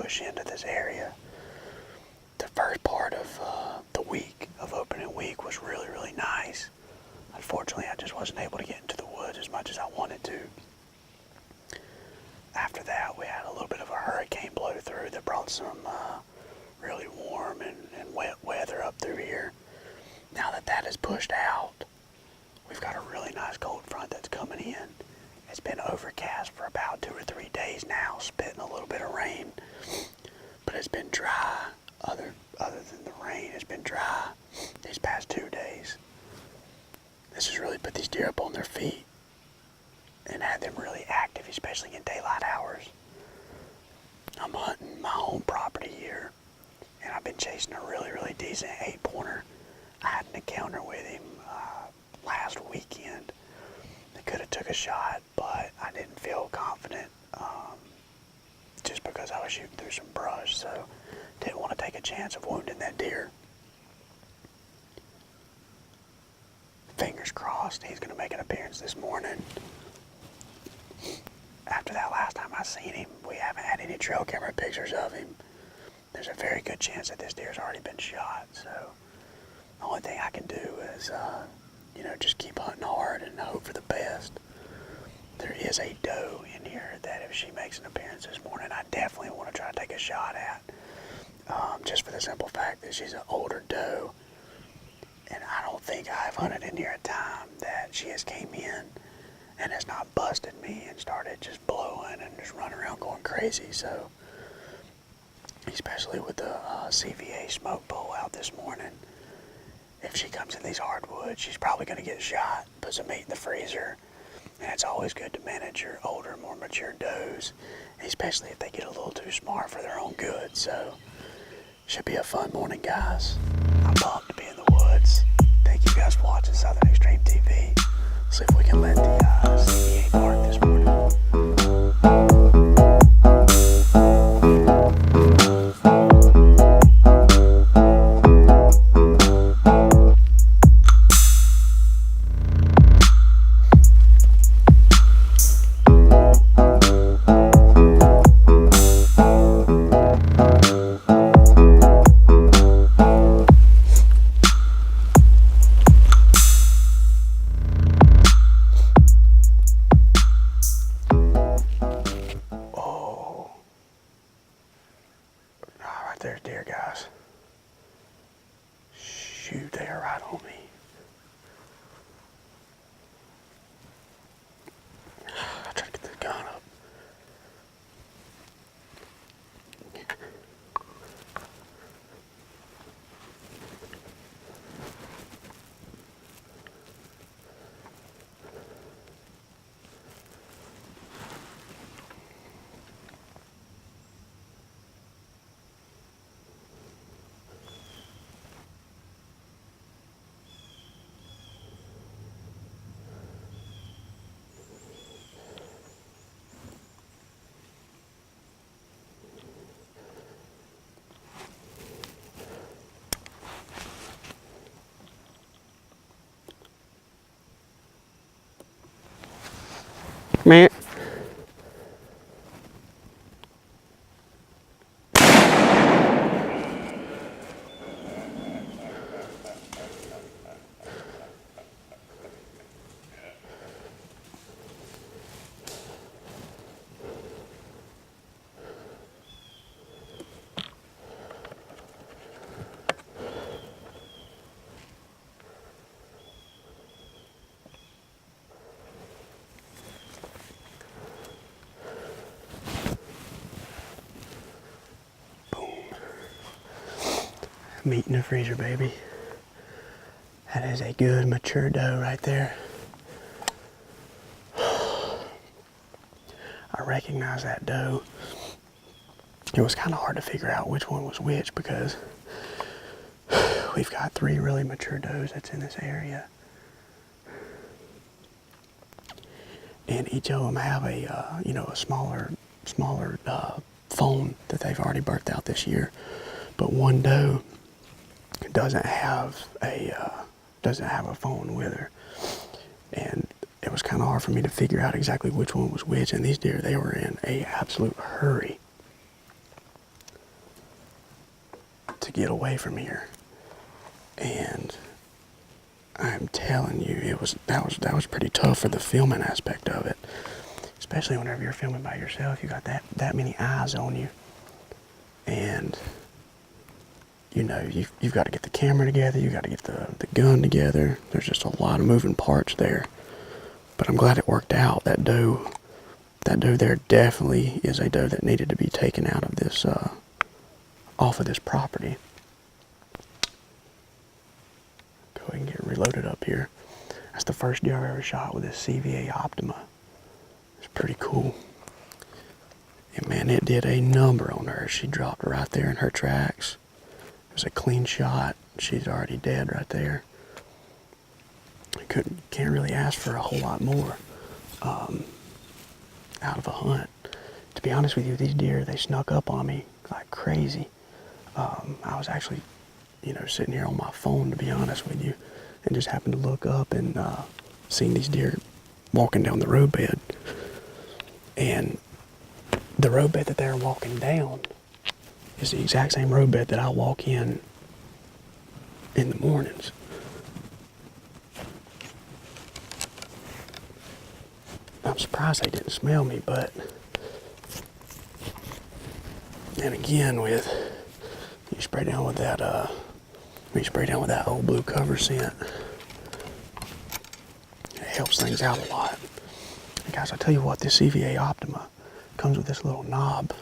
push into this area. The first part of the week, of opening week, was really, really nice. Unfortunately, I just wasn't able to get into the woods as much as I wanted to. After that, we had a little bit of a hurricane blow through that brought some really warm and wet weather up through here. Now that that is pushed out, we've got a really nice cold front that's coming in. It's been overcast for about 2 or 3 days now, spitting a little bit of rain, but it's been dry. Other than the rain, it's been dry these past 2 days. This has really put these deer up on their feet and had them really active, especially in daylight hours. I'm hunting my home property here, and I've been chasing a really, really decent 8-pointer. I had an encounter with him last weekend. I could have took a shot, but I didn't feel confident just because I was shooting through some brush, so didn't want to take a chance of wounding that deer. Fingers crossed he's going to make an appearance this morning. After that last time I seen him, we haven't had any trail camera pictures of him. There's a very good chance that this deer's already been shot, so the only thing I can do is, just keep hunting hard and hope for the best. There is a doe in here that if she makes an appearance this morning, I definitely want to try to take a shot at. Just for the simple fact that she's an older doe, and I don't think I've hunted in here a time that she has came in and has not busted me and started just blowing and just running around going crazy. So, especially with the CVA smoke bowl out this morning, if she comes in these hardwoods, she's probably going to get shot, put some meat in the freezer, and it's always good to manage your older, more mature does, especially if they get a little too smart for their own good. So, should be a fun morning, guys. I'm pumped to be in the woods. Thank you guys for watching Southern Extreme TV. See if we can let the CVA bark this morning. There's deer, guys. Shoot, they are right on me. I try to get the gun up. Man. Meat in the freezer, baby. That is a good mature doe right there. I recognize that doe. It was kind of hard to figure out which one was which because we've got 3 really mature does that's in this area. And each of them have a, a smaller fawn that they've already birthed out this year. But one doe doesn't have a fawn with her, and it was kind of hard for me to figure out exactly which one was which. And these deer, they were in a absolute hurry to get away from here. And I'm telling you, that was pretty tough for the filming aspect of it. Especially whenever you're filming by yourself, you got that many eyes on you. And you know, you've got to get the camera together, you got to get the gun together. There's just a lot of moving parts there. But I'm glad it worked out. That doe there definitely is a doe that needed to be taken out of this, off of this property. Go ahead and get reloaded up here. That's the first deer I've ever shot with this CVA Optima. It's pretty cool. And man, it did a number on her. She dropped right there in her tracks. It was a clean shot. She's already dead right there. Can't really ask for a whole lot more out of a hunt. To be honest with you, these deer, they snuck up on me like crazy. I was actually, you know, sitting here on my phone, to be honest with you, and just happened to look up and seen these deer walking down the roadbed. And the roadbed that they're walking down is the exact same roadbed that I walk in the mornings. I'm surprised they didn't smell me, but then again, with you spray down with that Ole Blu cover scent, it helps things out a lot. And guys, I tell you what, this CVA Optima comes with this little knob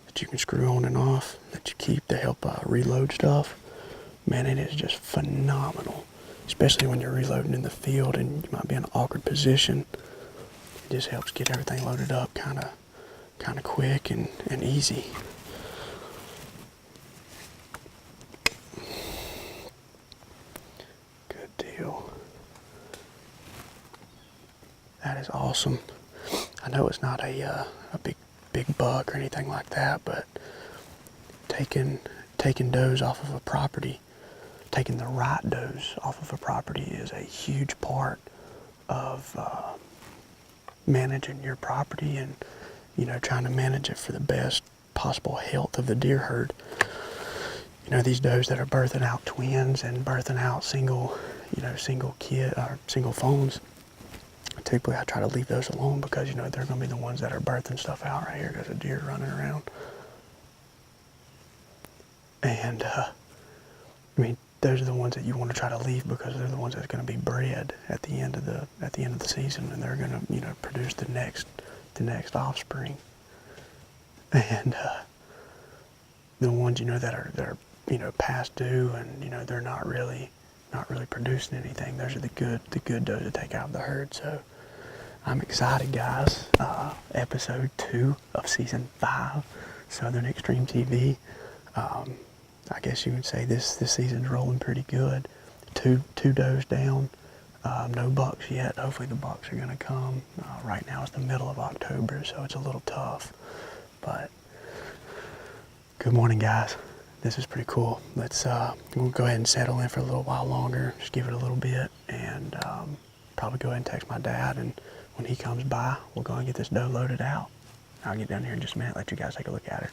that you can screw on and off that you keep to help reload stuff. Man, it is just phenomenal, especially when you're reloading in the field and you might be in an awkward position. It just helps get everything loaded up kind of quick and easy. Good deal. That is awesome. I know it's not a big buck or anything like that, but taking does off of a property, taking the right does off of a property is a huge part of managing your property and, you know, trying to manage it for the best possible health of the deer herd. You know, these does that are birthing out twins and birthing out single fawns, typically I try to leave those alone because, you know, they're going to be the ones that are birthing stuff out right here. There's a deer running around. And, I mean, those are the ones that you want to try to leave because they're the ones that's going to be bred at the end of the season, and they're going to, you know, produce the next offspring. And the ones, you know, that are you know, past due and, you know, they're not really producing anything. Those are the good does to take out of the herd. So I'm excited, guys. Episode 2 of season 5, Southern Extreme TV. I guess you would say this season's rolling pretty good. Two does down, no bucks yet. Hopefully the bucks are gonna come. Right now it's the middle of October, so it's a little tough. But good morning, guys. This is pretty cool. We'll go ahead and settle in for a little while longer. Just give it a little bit, and probably go ahead and text my dad. And when he comes by, we'll go and get this doe loaded out. I'll get down here in just a minute. Let you guys take a look at her.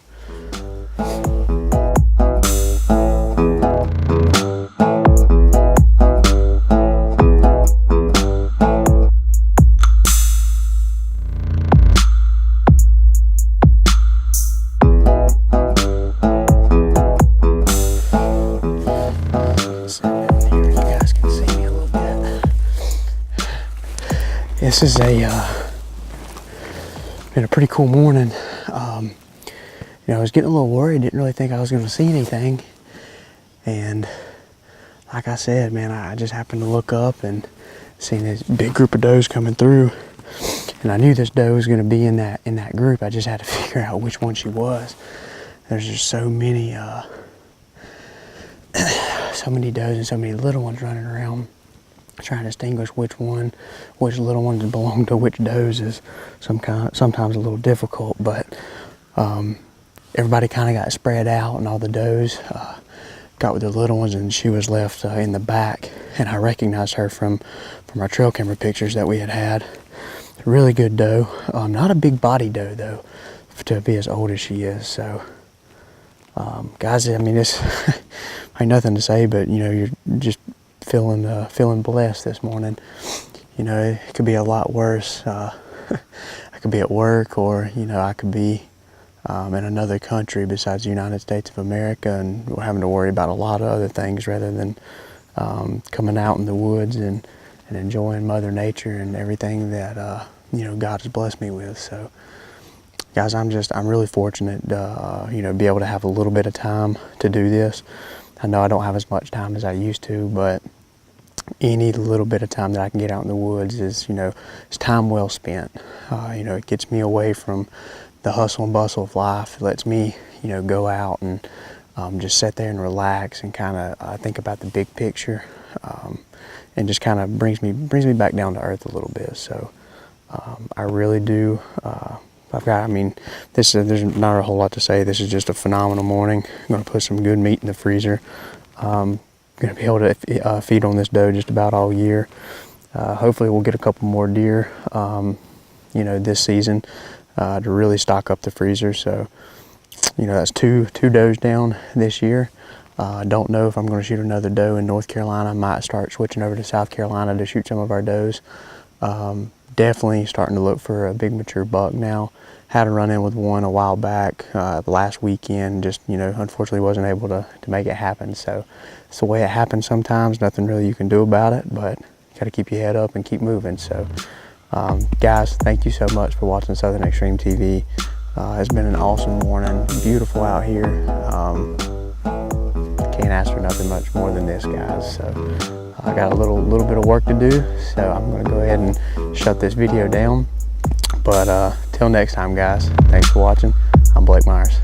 This is been a pretty cool morning. You know, I was getting a little worried, didn't really think I was going to see anything. And like I said, man, I just happened to look up and seen this big group of does coming through. And I knew this doe was going to be in that group. I just had to figure out which one she was. There's just so many does and so many little ones running around. Trying to distinguish which little ones belong to which does is sometimes a little difficult, but everybody kind of got spread out, and all the does got with the little ones, and she was left in the back. And I recognized her from our trail camera pictures that we had. Really good doe. Not a big body doe though, to be as old as she is. So Guys, I mean, it's ain't nothing to say, but you know, you're just feeling blessed this morning. You know, it could be a lot worse. I could be at work, or you know, I could be in another country besides the United States of America, and we're having to worry about a lot of other things rather than coming out in the woods and enjoying Mother Nature and everything that you know, God has blessed me with. So, guys, I'm really fortunate, you know, be able to have a little bit of time to do this. I know I don't have as much time as I used to, but any little bit of time that I can get out in the woods is, you know, it's time well spent. You know, it gets me away from the hustle and bustle of life. It lets me, you know, go out and just sit there and relax and kind of think about the big picture, and just kind of brings me back down to earth a little bit. So I really do. I mean, there's not a whole lot to say. This is just a phenomenal morning. I'm going to put some good meat in the freezer. Going to be able to feed on this doe just about all year. Hopefully we'll get a couple more deer, you know, this season to really stock up the freezer. So, you know, that's two does down this year. Don't know if I'm going to shoot another doe in North Carolina. I might start switching over to South Carolina to shoot some of our does. Definitely starting to look for a big mature buck now. Had a run in with one a while back last weekend. Just, you know, unfortunately wasn't able to make it happen. So it's the way it happens sometimes. Nothing really you can do about it, but got to keep your head up and keep moving. So guys, thank you so much for watching Southern Extreme TV. It's been an awesome morning. Beautiful out here. Can't ask for nothing much more than this, guys. So I got a little bit of work to do, so I'm going to go ahead and shut this video down. But till next time, guys, thanks for watching. I'm Blake Myers.